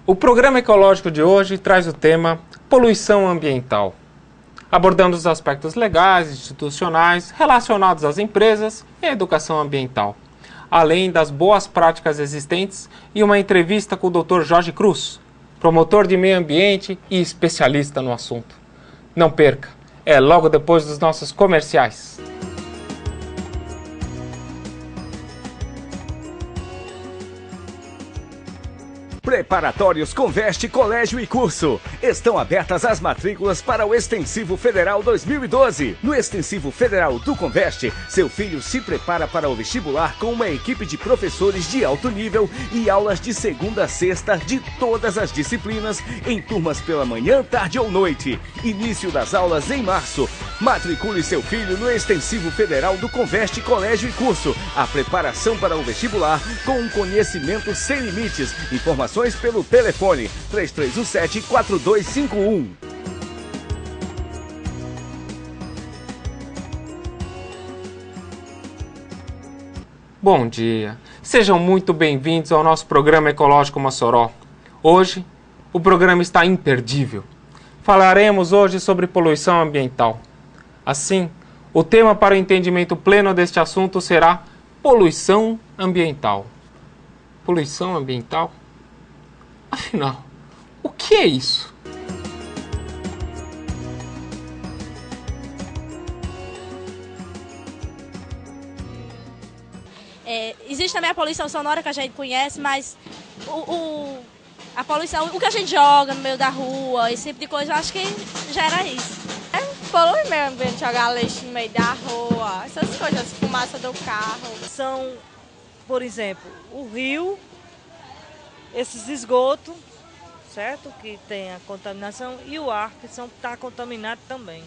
O programa ecológico de hoje traz o tema poluição ambiental, abordando os aspectos legais e institucionais relacionados às empresas e à educação ambiental, além das boas práticas existentes e uma entrevista com o Dr. Jorge Cruz, promotor de meio ambiente e especialista no assunto. Não perca, é logo depois dos nossos comerciais. Preparatórios Conveste Colégio e Curso. Estão abertas as matrículas para o Extensivo Federal 2012. No Extensivo Federal do Conveste, seu filho se prepara para o vestibular com uma equipe de professores de alto nível e aulas de segunda a sexta de todas as disciplinas, em turmas pela manhã, tarde ou noite. Início das aulas em março. Matricule seu filho no Extensivo Federal do Conveste Colégio e Curso. A preparação para o vestibular com um conhecimento sem limites. Informações pelo telefone 3317-4251. Bom dia, sejam muito bem-vindos ao nosso programa Ecológico Mossoró. Hoje, o programa está imperdível. Falaremos hoje sobre poluição ambiental. Assim, o tema para o entendimento pleno deste assunto será poluição ambiental. Poluição ambiental? Afinal, o que é isso? Existe também a poluição sonora que a gente conhece, mas a poluição, o que a gente joga no meio da rua, esse tipo de coisa, eu acho que gera isso. Polui meio ambiente, jogar lixo no meio da rua, essas coisas, fumaça do carro. São, por exemplo, o rio, esses esgotos, certo? Que tem a contaminação, e o ar, que está contaminado também.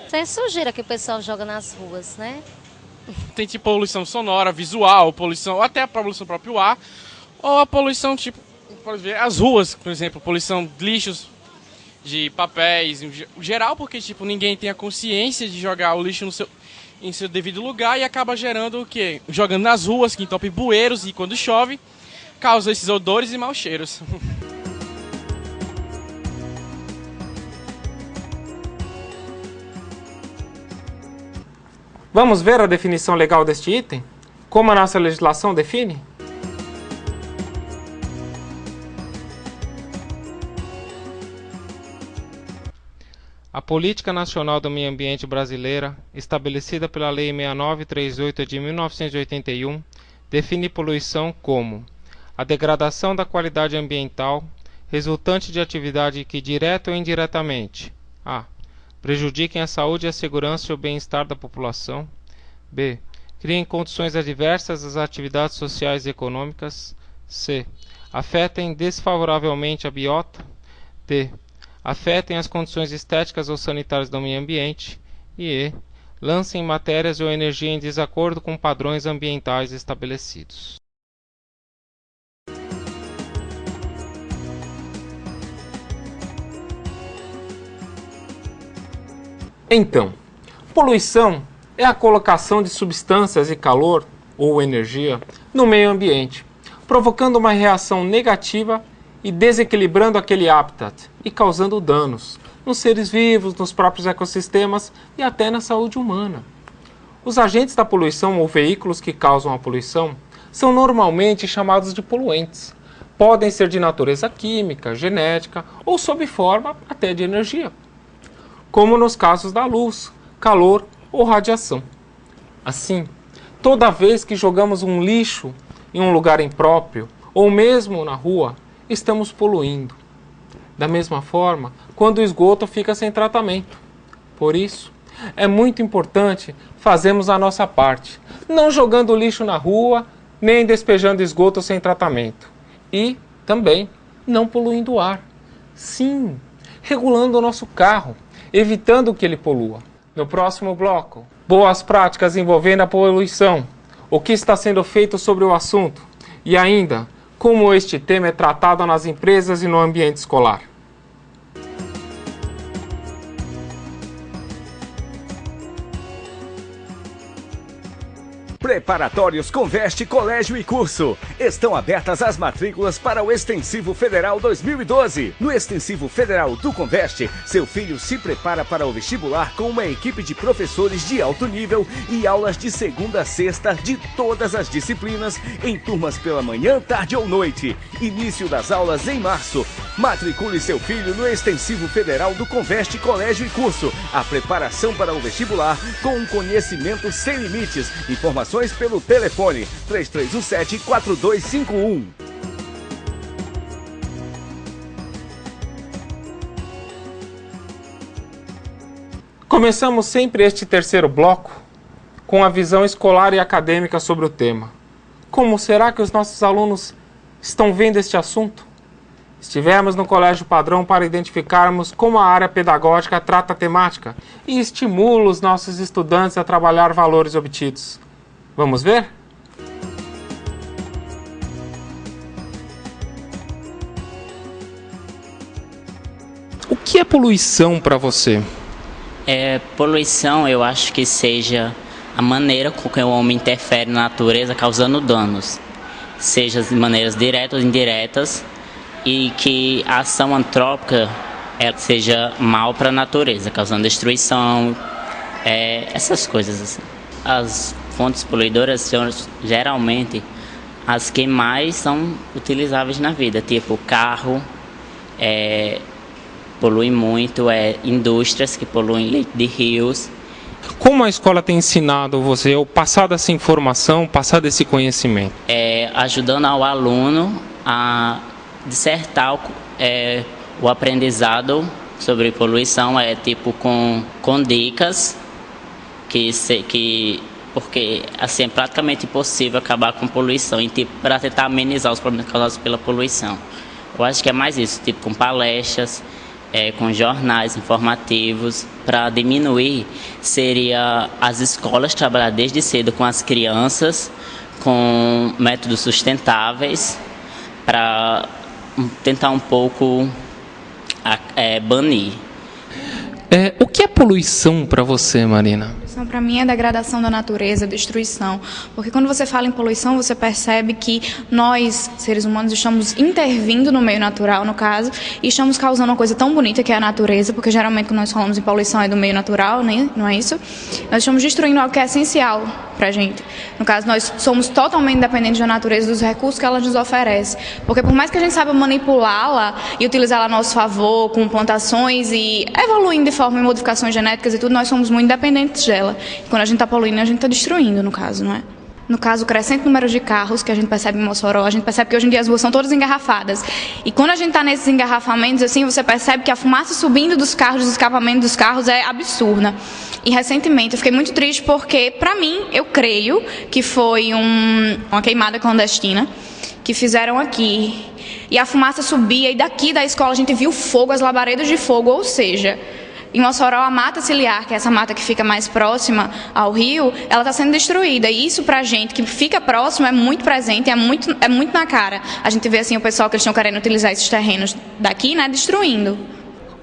Tem sujeira que o pessoal joga nas ruas, né? Tem tipo poluição sonora, visual, poluição, até a poluição do próprio ar, ou a poluição tipo, pode ver, as ruas, por exemplo, poluição de lixos, de papéis, em geral, porque tipo, ninguém tem a consciência de jogar o lixo em seu devido lugar e acaba gerando o quê? Jogando nas ruas, que entope bueiros e quando chove, causa esses odores e maus cheiros. Vamos ver a definição legal deste item? Como a nossa legislação define? A Política Nacional do Meio Ambiente Brasileira, estabelecida pela Lei 6938 de 1981, define poluição como a degradação da qualidade ambiental resultante de atividade que, direta ou indiretamente, a. prejudiquem a saúde, a segurança e o bem-estar da população, b. criem condições adversas às atividades sociais e econômicas, c. afetem desfavoravelmente a biota, d. afetem as condições estéticas ou sanitárias do meio ambiente e lancem matérias ou energia em desacordo com padrões ambientais estabelecidos. Então, poluição é a colocação de substâncias e calor ou energia no meio ambiente, provocando uma reação negativa e desequilibrando aquele habitat e causando danos nos seres vivos, nos próprios ecossistemas e até na saúde humana. Os agentes da poluição ou veículos que causam a poluição são normalmente chamados de poluentes. Podem ser de natureza química, genética ou sob forma até de energia, como nos casos da luz, calor ou radiação. Assim, toda vez que jogamos um lixo em um lugar impróprio ou mesmo na rua, estamos poluindo. Da mesma forma, quando o esgoto fica sem tratamento. Por isso, é muito importante fazermos a nossa parte, não jogando lixo na rua nem despejando esgoto sem tratamento. E, também, não poluindo o ar. Sim, regulando o nosso carro, evitando que ele polua. No próximo bloco, boas práticas envolvendo a poluição. O que está sendo feito sobre o assunto? E ainda, como este tema é tratado nas empresas e no ambiente escolar. Preparatórios Conveste Colégio e Curso. Estão abertas as matrículas para o Extensivo Federal 2012. No Extensivo Federal do Conveste, seu filho se prepara para o vestibular com uma equipe de professores de alto nível e aulas de segunda a sexta de todas as disciplinas, em turmas pela manhã, tarde ou noite. Início das aulas em março. Matricule seu filho no Extensivo Federal do Conveste Colégio e Curso. A preparação para o vestibular com um conhecimento sem limites. Informações pelo telefone 3317-4251. Começamos sempre este terceiro bloco com a visão escolar e acadêmica sobre o tema. Como será que os nossos alunos estão vendo este assunto? Estivemos no Colégio Padrão para identificarmos como a área pedagógica trata a temática e estimula os nossos estudantes a trabalhar valores obtidos. Vamos ver? O que é poluição para você? Poluição, eu acho que seja a maneira com que o homem interfere na natureza causando danos, seja de maneiras diretas ou indiretas, e que a ação antrópica seja mal para a natureza, causando destruição, essas coisas assim. As fontes poluidoras são geralmente as que mais são utilizáveis na vida, tipo carro, polui muito, indústrias que poluem leito de rios. Como a escola tem ensinado você, ou passado essa informação, passado esse conhecimento? Ajudando ao aluno a dissertar o aprendizado sobre poluição, tipo com dicas porque assim é praticamente impossível acabar com poluição e para tentar amenizar os problemas causados pela poluição. Eu acho que é mais isso, tipo com palestras, com jornais informativos. Para diminuir, seria as escolas trabalhar desde cedo com as crianças, com métodos sustentáveis, para tentar um pouco banir. O que é poluição para você, Marina? Para mim é degradação da natureza, destruição, porque quando você fala em poluição, você percebe que nós, seres humanos, estamos intervindo no meio natural, no caso, e estamos causando uma coisa tão bonita que é a natureza, porque geralmente quando nós falamos em poluição é do meio natural, né? Não é isso? Nós estamos destruindo algo que é essencial para a gente. No caso, nós somos totalmente dependentes da natureza, dos recursos que ela nos oferece, porque por mais que a gente saiba manipulá-la e utilizá-la a nosso favor, com plantações e evoluindo de forma em modificações genéticas e tudo, nós somos muito dependentes dela. E quando a gente está poluindo, a gente está destruindo, no caso, não é? No caso, o crescente número de carros que a gente percebe em Mossoró, a gente percebe que hoje em dia as ruas são todas engarrafadas. E quando a gente está nesses engarrafamentos, assim, você percebe que a fumaça subindo dos carros, dos escapamentos dos carros é absurda. E recentemente eu fiquei muito triste porque, para mim, eu creio que foi uma queimada clandestina que fizeram aqui. E a fumaça subia e daqui da escola a gente viu fogo, as labaredas de fogo, ou seja, em Mossoró, a mata ciliar, que é essa mata que fica mais próxima ao rio, ela está sendo destruída. E isso, para a gente que fica próximo, é muito presente, é muito na cara. A gente vê assim o pessoal que eles estão querendo utilizar esses terrenos daqui, né, destruindo.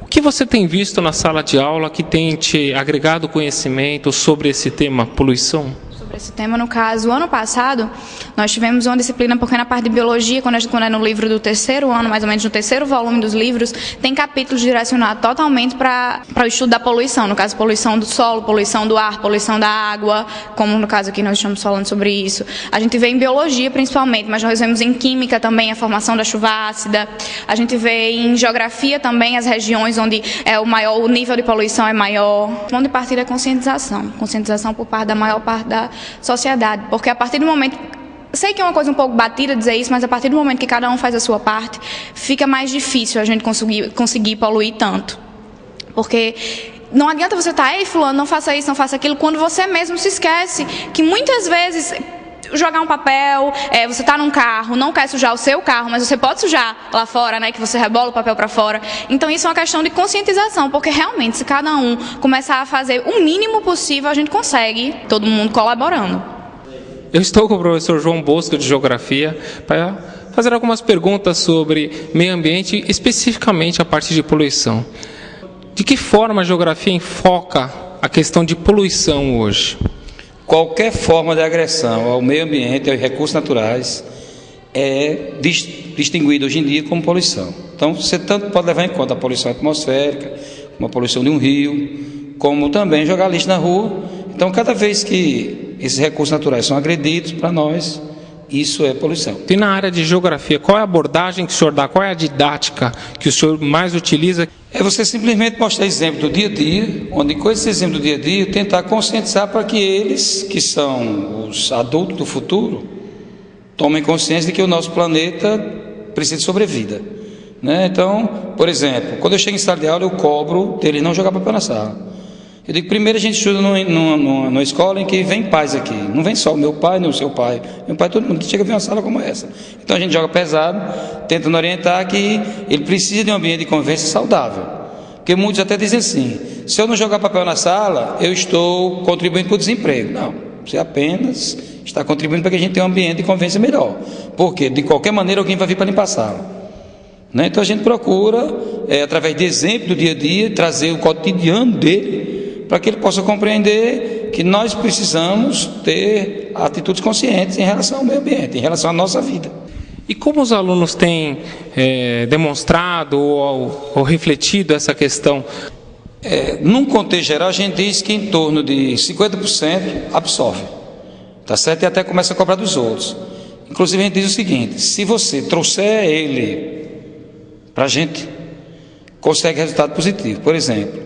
O que você tem visto na sala de aula que tem te agregado conhecimento sobre esse tema, poluição? Sobre esse tema, no caso, o ano passado, nós tivemos uma disciplina, porque na parte de biologia, quando é no livro do terceiro ano, mais ou menos no terceiro volume dos livros, tem capítulos direcionados totalmente para o estudo da poluição, no caso, poluição do solo, poluição do ar, poluição da água, como no caso aqui nós estamos falando sobre isso. A gente vê em biologia, principalmente, mas nós vemos em química também a formação da chuva ácida, a gente vê em geografia também as regiões onde o nível de poluição é maior. O ponto de partida é conscientização por parte da maior parte da sociedade, porque a partir do momento, sei que é uma coisa um pouco batida dizer isso, mas a partir do momento que cada um faz a sua parte, fica mais difícil a gente conseguir poluir tanto, porque não adianta você estar, ei fulano, não faça isso, não faça aquilo, quando você mesmo se esquece que muitas vezes jogar um papel, você está num carro, não quer sujar o seu carro, mas você pode sujar lá fora, né, que você rebola o papel para fora. Então isso é uma questão de conscientização, porque realmente se cada um começar a fazer o mínimo possível, a gente consegue, todo mundo colaborando. Eu estou com o professor João Bosco de Geografia para fazer algumas perguntas sobre meio ambiente, especificamente a parte de poluição. De que forma a geografia enfoca a questão de poluição hoje? Qualquer forma de agressão ao meio ambiente e aos recursos naturais é distinguida hoje em dia como poluição. Então, você tanto pode levar em conta a poluição atmosférica, como a poluição de um rio, como também jogar lixo na rua. Então, cada vez que esses recursos naturais são agredidos, para nós, isso é poluição. E na área de geografia, qual é a abordagem que o senhor dá? Qual é a didática que o senhor mais utiliza? É você simplesmente mostrar exemplo do dia a dia, onde com esse exemplo do dia a dia, tentar conscientizar para que eles, que são os adultos do futuro, tomem consciência de que o nosso planeta precisa de sobrevida. Né? Então, por exemplo, quando eu chego em sala de aula, eu cobro deles não jogar papel na sala. Eu digo, primeiro a gente estuda numa escola em que vem pais aqui. Não vem só o meu pai, nem o seu pai. Meu pai, todo mundo que chega a ver uma sala como essa. Então a gente joga pesado, tentando orientar que ele precisa de um ambiente de convivência saudável. Porque muitos até dizem assim, se eu não jogar papel na sala, eu estou contribuindo para o desemprego. Não, você apenas está contribuindo para que a gente tenha um ambiente de convivência melhor. Porque, de qualquer maneira, alguém vai vir para limpar a sala. Né? Então a gente procura, através de exemplo do dia a dia, trazer o cotidiano dele, para que ele possa compreender que nós precisamos ter atitudes conscientes em relação ao meio ambiente, em relação à nossa vida. E como os alunos têm demonstrado ou refletido essa questão? Num contexto geral, a gente diz que em torno de 50% absorve, tá certo? E até começa a cobrar dos outros. Inclusive a gente diz o seguinte, se você trouxer ele para a gente, consegue resultado positivo. Por exemplo,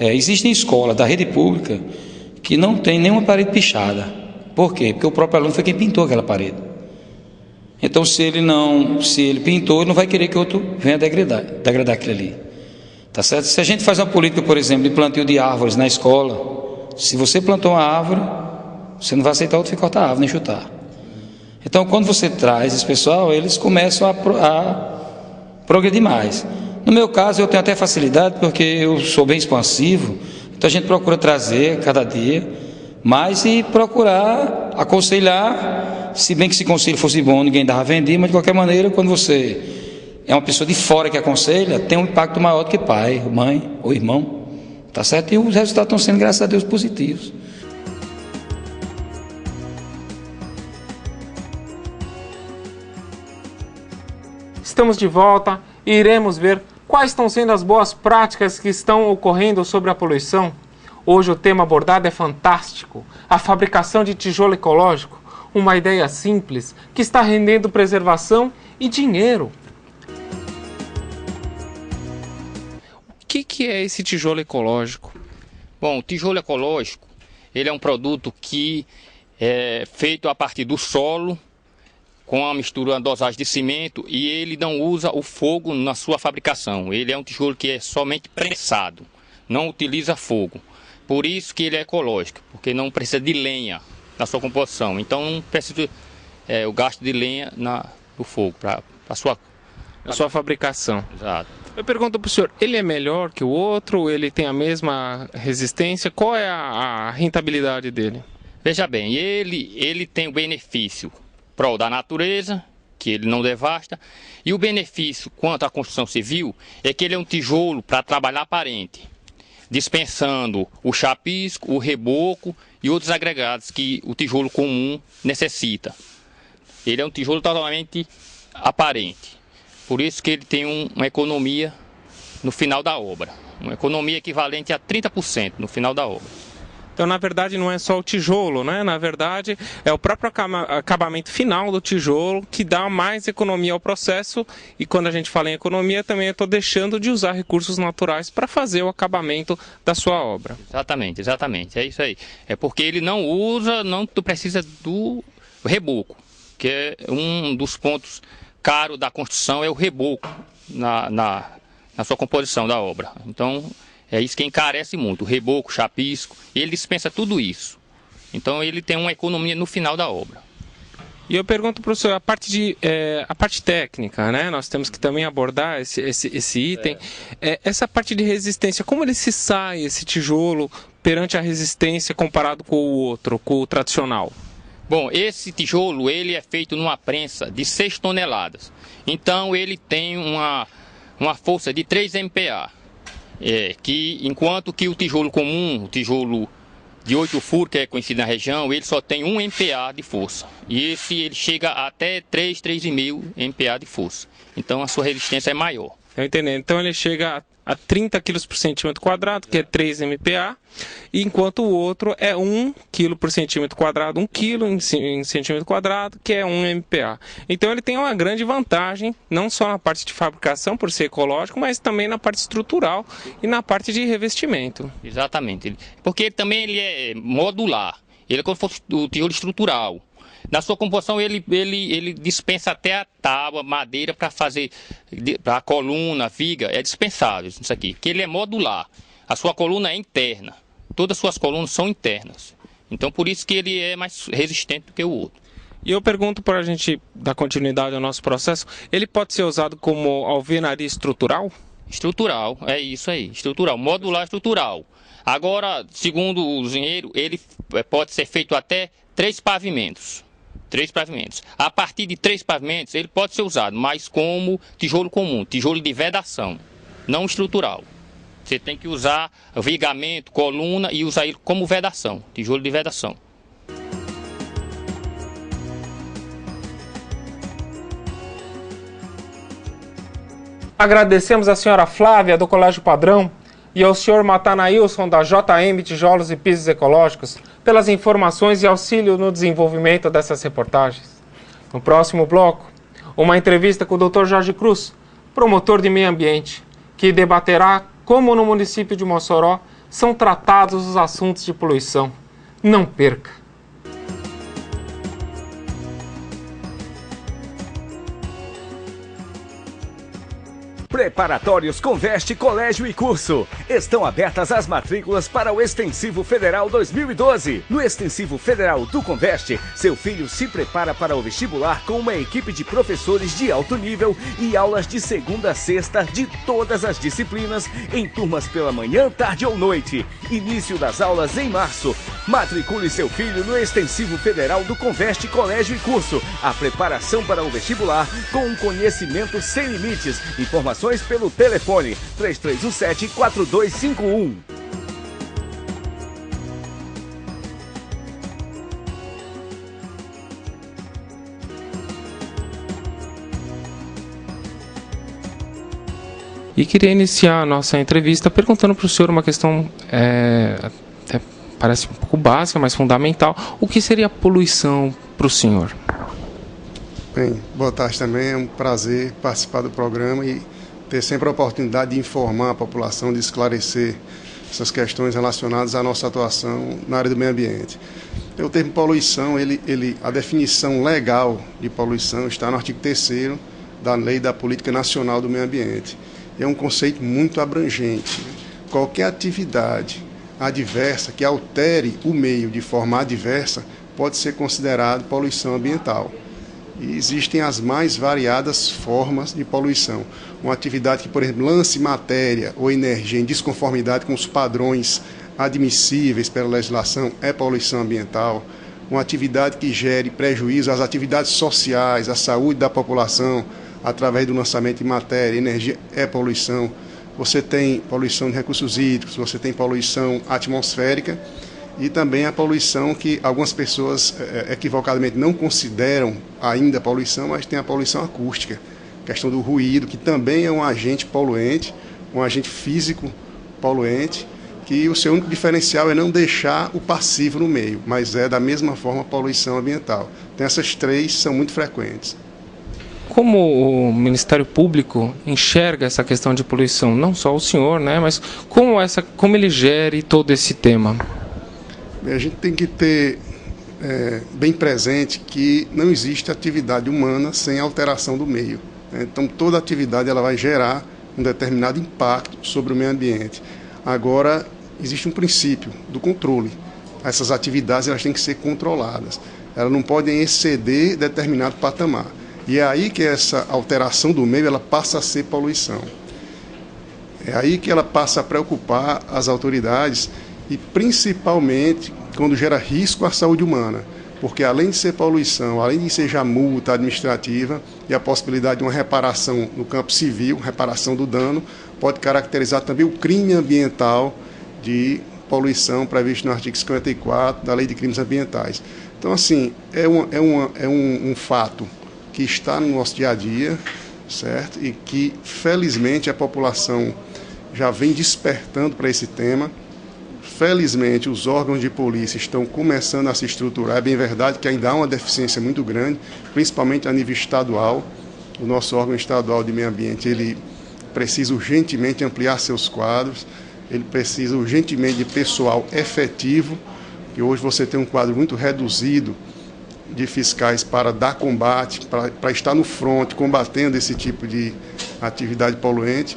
existem escolas da rede pública que não tem nenhuma parede pichada. Por quê? Porque o próprio aluno foi quem pintou aquela parede. Então, se ele pintou, ele não vai querer que outro venha degradar aquilo ali. Tá certo? Se a gente faz uma política, por exemplo, de plantio de árvores na escola, se você plantou uma árvore, você não vai aceitar outro vir cortar a árvore, nem chutar. Então, quando você traz esse pessoal, eles começam a progredir mais. No meu caso, eu tenho até facilidade, porque eu sou bem expansivo, então a gente procura trazer cada dia mais e procurar aconselhar, se bem que esse conselho fosse bom, ninguém dava a vender, mas de qualquer maneira, quando você é uma pessoa de fora que aconselha, tem um impacto maior do que pai, mãe ou irmão, tá certo? E os resultados estão sendo, graças a Deus, positivos. Estamos de volta e iremos ver quais estão sendo as boas práticas que estão ocorrendo sobre a poluição. Hoje o tema abordado é fantástico, a fabricação de tijolo ecológico, uma ideia simples que está rendendo preservação e dinheiro. O que é esse tijolo ecológico? Bom, o tijolo ecológico, ele é um produto que é feito a partir do solo, com a mistura, uma dosagem de cimento, e ele não usa o fogo na sua fabricação. Ele é um tijolo que é somente prensado, não utiliza fogo. Por isso que ele é ecológico, porque não precisa de lenha na sua composição. Então não precisa o gasto de lenha no fogo para a sua fabricação. Exato. Eu pergunto para o senhor, ele é melhor que o outro? Ele tem a mesma resistência? Qual é a rentabilidade dele? Veja bem, ele tem o benefício prol da natureza, que ele não devasta, e o benefício quanto à construção civil é que ele é um tijolo para trabalhar aparente, dispensando o chapisco, o reboco e outros agregados que o tijolo comum necessita. Ele é um tijolo totalmente aparente, por isso que ele tem uma economia no final da obra, uma economia equivalente a 30% no final da obra. Então, na verdade, não é só o tijolo, né? Na verdade, é o próprio acabamento final do tijolo que dá mais economia ao processo. E quando a gente fala em economia, também eu estou deixando de usar recursos naturais para fazer o acabamento da sua obra. Exatamente, exatamente. É isso aí. É porque ele não precisa do reboco, que é um dos pontos caros da construção, é o reboco na sua composição da obra. Então, é isso que encarece muito, o reboco, o chapisco, ele dispensa tudo isso. Então ele tem uma economia no final da obra. E eu pergunto para o senhor a parte técnica, né? Nós temos que também abordar esse item. Essa parte de resistência, como ele se sai, esse tijolo, perante a resistência comparado com o outro, com o tradicional? Bom, esse tijolo ele é feito numa prensa de 6 toneladas. Então ele tem uma força de 3 MPa. Enquanto que o tijolo comum, o tijolo de 8 furos, que é conhecido na região, ele só tem 1 MPa de força. E esse ele chega até 3,5 MPa de força. Então a sua resistência é maior. Eu entendi. Então ele chega a 30 kg por centímetro quadrado, que é 3 MPa, enquanto o outro é 1 kg por centímetro quadrado, 1 kg em centímetro quadrado, que é 1 MPa. Então ele tem uma grande vantagem, não só na parte de fabricação, por ser ecológico, mas também na parte estrutural e na parte de revestimento. Exatamente. Porque também ele é modular, ele é como se fosse o tijolo estrutural. Na sua composição ele dispensa até a tábua, madeira para fazer, para a coluna, a viga, é dispensável isso aqui, porque ele é modular. A sua coluna é interna, todas as suas colunas são internas. Então por isso que ele é mais resistente do que o outro. E eu pergunto, para a gente dar continuidade ao nosso processo, ele pode ser usado como alvenaria estrutural? Estrutural, é isso aí, estrutural, modular estrutural. Agora, segundo o engenheiro, ele pode ser feito até 3 pavimentos. 3 pavimentos. A partir de 3 pavimentos, ele pode ser usado, mas como tijolo comum, tijolo de vedação, não estrutural. Você tem que usar vigamento, coluna e usar ele como vedação, tijolo de vedação. Agradecemos à senhora Flávia, do Colégio Padrão, e ao senhor Matanailson, da JM Tijolos e Pisos Ecológicos, pelas informações e auxílio no desenvolvimento dessas reportagens. No próximo bloco, uma entrevista com o Dr. Jorge Cruz, promotor de meio ambiente, que debaterá como no município de Mossoró são tratados os assuntos de poluição. Não perca! Preparatórios Conveste Colégio e Curso. Estão abertas as matrículas para o Extensivo Federal 2012. No Extensivo Federal do Conveste, seu filho se prepara para o vestibular com uma equipe de professores de alto nível e aulas de segunda a sexta de todas as disciplinas, em turmas pela manhã, tarde ou noite. Início das aulas em março. Matricule seu filho no Extensivo Federal do Conveste Colégio e Curso. A preparação para o vestibular com um conhecimento sem limites. Informações pelo telefone 3317-4251. E queria iniciar a nossa entrevista perguntando para o senhor uma questão, até parece um pouco básica, mas fundamental. O que seria a poluição para o senhor? Bem, boa tarde também. É um prazer participar do programa e ter sempre a oportunidade de informar a população, de esclarecer essas questões relacionadas à nossa atuação na área do meio ambiente. O termo poluição, a definição legal de poluição está no artigo 3º da Lei da Política Nacional do Meio Ambiente. É um conceito muito abrangente. Qualquer atividade adversa que altere o meio de forma adversa pode ser considerado poluição ambiental. E existem as mais variadas formas de poluição. Uma atividade que, por exemplo, lance matéria ou energia em desconformidade com os padrões admissíveis pela legislação é poluição ambiental. Uma atividade que gere prejuízo às atividades sociais, à saúde da população, através do lançamento de matéria, energia, é poluição. Você tem poluição de recursos hídricos, você tem poluição atmosférica, e também a poluição que algumas pessoas equivocadamente não consideram ainda poluição, mas tem a poluição acústica, questão do ruído, que também é um agente poluente, um agente físico poluente, que o seu único diferencial é não deixar o passivo no meio, mas é da mesma forma poluição ambiental. Então essas três são muito frequentes. Como o Ministério Público enxerga essa questão de poluição? Não só o senhor, né, mas como ele gere todo esse tema? A gente tem que ter bem presente que não existe atividade humana sem alteração do meio. Então, toda atividade ela vai gerar um determinado impacto sobre o meio ambiente. Agora, existe um princípio do controle. Essas atividades elas têm que ser controladas. elas não podem exceder determinado patamar. E é aí que essa alteração do meio ela passa a ser poluição. É aí que ela passa a preocupar as autoridades e principalmente quando gera risco à saúde humana. Porque além de ser poluição, além de ser já multa administrativa e a possibilidade de uma reparação no campo civil, reparação do dano, pode caracterizar também o crime ambiental de poluição previsto no artigo 54 da Lei de Crimes Ambientais. Então, assim, é um fato que está no nosso dia a dia, certo? E que, felizmente, a população já vem despertando para esse tema. Felizmente, os órgãos de polícia estão começando a se estruturar. É bem verdade que ainda há uma deficiência muito grande, principalmente a nível estadual. O nosso órgão estadual de meio ambiente, ele precisa urgentemente ampliar seus quadros, ele precisa urgentemente de pessoal efetivo, que hoje você tem um quadro muito reduzido de fiscais para dar combate, para estar no fronte, combatendo esse tipo de atividade poluente.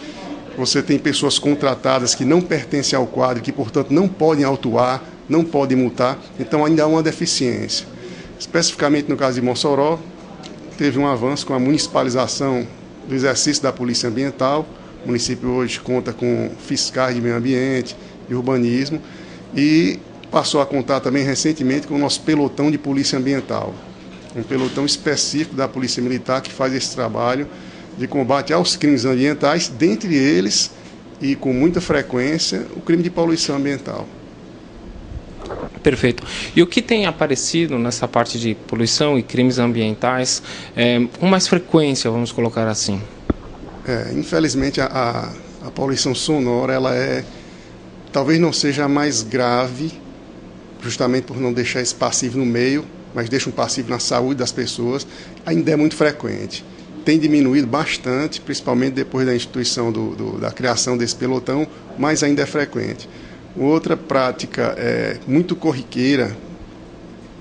Você tem pessoas contratadas que não pertencem ao quadro, que, portanto, não podem autuar, não podem multar, então ainda há uma deficiência. Especificamente no caso de Mossoró, teve um avanço com a municipalização do exercício da Polícia Ambiental. O município hoje conta com fiscais de meio ambiente, de urbanismo, e passou a contar também recentemente com o nosso pelotão de Polícia Ambiental, um pelotão específico da Polícia Militar que faz esse trabalho de combate aos crimes ambientais, dentre eles, e com muita frequência, o crime de poluição ambiental. Perfeito. E o que tem aparecido nessa parte de poluição e crimes ambientais com mais frequência, vamos colocar assim? Infelizmente, a poluição sonora, ela talvez não seja a mais grave, justamente por não deixar esse passivo no meio, mas deixa um passivo na saúde das pessoas, ainda é muito frequente. Tem diminuído bastante, principalmente depois da instituição da criação desse pelotão, mas ainda é frequente. Outra prática muito corriqueira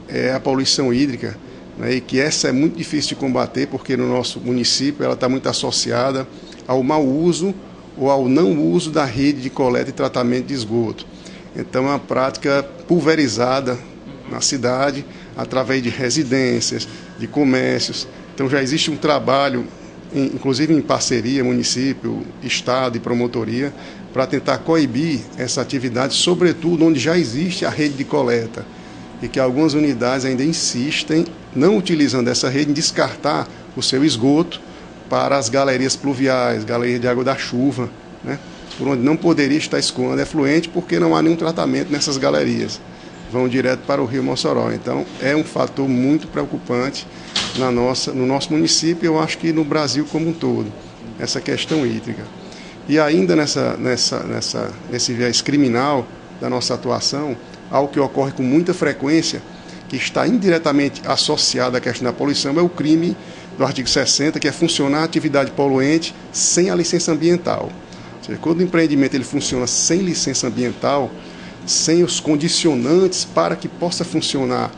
é a poluição hídrica, né, e que essa é muito difícil de combater, porque no nosso município ela está muito associada ao mau uso ou ao não uso da rede de coleta e tratamento de esgoto. Então é uma prática pulverizada na cidade, através de residências, de comércios. Então já existe um trabalho, inclusive em parceria, município, estado e promotoria, para tentar coibir essa atividade, sobretudo onde já existe a rede de coleta, e que algumas unidades ainda insistem, não utilizando essa rede, em descartar o seu esgoto para as galerias pluviais, galerias de água da chuva, né, por onde não poderia estar escoando efluente, porque não há nenhum tratamento nessas galerias. Vão direto para o rio Mossoró. Então, é um fator muito preocupante no nosso município, eu acho que no Brasil como um todo, essa questão hídrica. E ainda nesse viés criminal da nossa atuação, algo que ocorre com muita frequência, que está indiretamente associado à questão da poluição, é o crime do artigo 60, que é funcionar a atividade poluente sem a licença ambiental. Ou seja, quando o empreendimento ele funciona sem licença ambiental, sem os condicionantes para que possa funcionar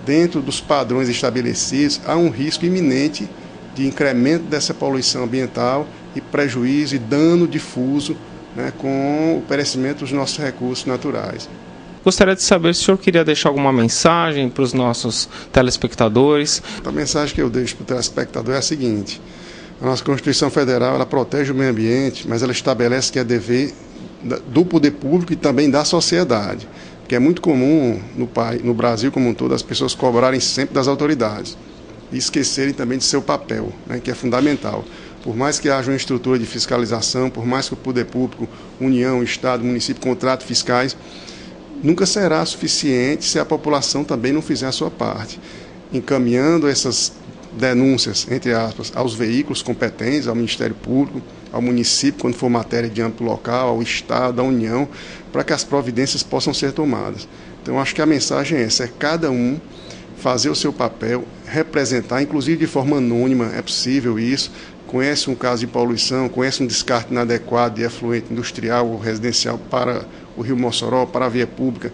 dentro dos padrões estabelecidos, há um risco iminente de incremento dessa poluição ambiental e prejuízo e dano difuso, né, com o perecimento dos nossos recursos naturais. Gostaria de saber se o senhor queria deixar alguma mensagem para os nossos telespectadores. A mensagem que eu deixo para o telespectador é a seguinte: a nossa Constituição Federal ela protege o meio ambiente, mas ela estabelece que é dever do poder público e também da sociedade. Porque é muito comum no Brasil como um todo as pessoas cobrarem sempre das autoridades e esquecerem também de seu papel, né, que é fundamental. Por mais que haja uma estrutura de fiscalização, por mais que o poder público, União, Estado, município, contrate fiscais, nunca será suficiente se a população também não fizer a sua parte, encaminhando essas denúncias, entre aspas, aos veículos competentes, ao Ministério Público, ao município, quando for matéria de âmbito local, ao Estado, à União, para que as providências possam ser tomadas. Então, acho que a mensagem é essa, é cada um fazer o seu papel, representar, inclusive de forma anônima, é possível isso, conhece um caso de poluição, conhece um descarte inadequado de efluente industrial ou residencial para o rio Mossoró, para a via pública,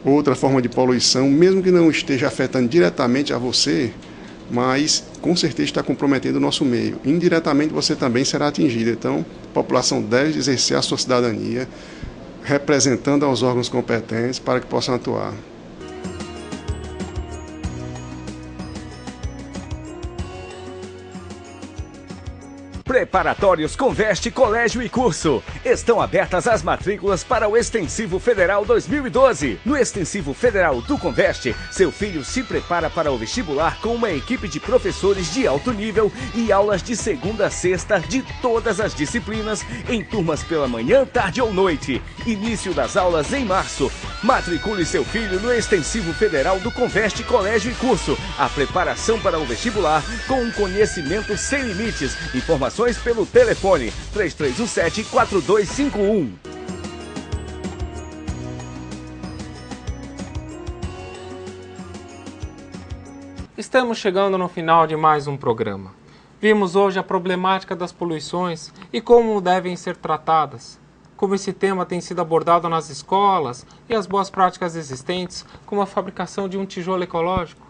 outra forma de poluição, mesmo que não esteja afetando diretamente a você, mas com certeza está comprometendo o nosso meio. Indiretamente você também será atingido. Então, a população deve exercer a sua cidadania, representando aos órgãos competentes para que possam atuar. Preparatórios Conveste Colégio e Curso. Estão abertas as matrículas para o Extensivo Federal 2012. No Extensivo Federal do Conveste, seu filho se prepara para o vestibular com uma equipe de professores de alto nível e aulas de segunda a sexta de todas as disciplinas, em turmas pela manhã, tarde ou noite. Início das aulas em março. Matricule seu filho no Extensivo Federal do Conveste Colégio e Curso. A preparação para o vestibular com um conhecimento sem limites. Informações pelo telefone 3317-4251. Estamos chegando no final de mais um programa. Vimos hoje a problemática das poluições e como devem ser tratadas. Como esse tema tem sido abordado nas escolas e as boas práticas existentes, como a fabricação de um tijolo ecológico.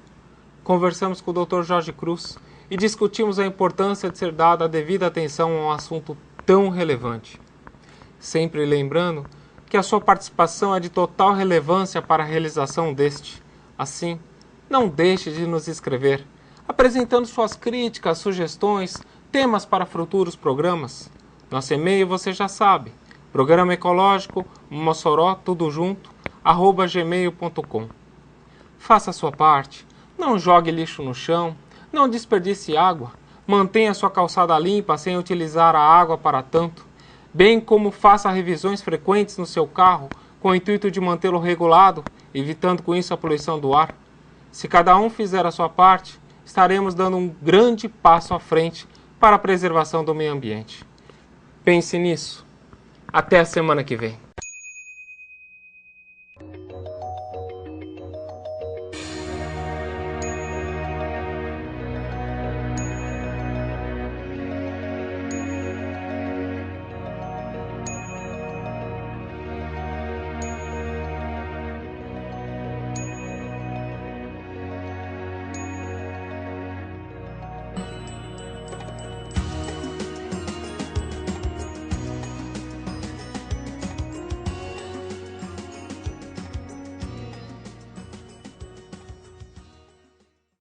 Conversamos com o Dr. Jorge Cruz e discutimos a importância de ser dada a devida atenção a um assunto tão relevante. Sempre lembrando que a sua participação é de total relevância para a realização deste. Assim, não deixe de nos escrever, apresentando suas críticas, sugestões, temas para futuros programas. Nosso e-mail você já sabe, Programa Ecológico Mossoró, tudo junto, @gmail.com. Faça a sua parte, não jogue lixo no chão, não desperdice água, mantenha sua calçada limpa sem utilizar a água para tanto, bem como faça revisões frequentes no seu carro com o intuito de mantê-lo regulado, evitando com isso a poluição do ar. Se cada um fizer a sua parte, estaremos dando um grande passo à frente para a preservação do meio ambiente. Pense nisso. Até a semana que vem.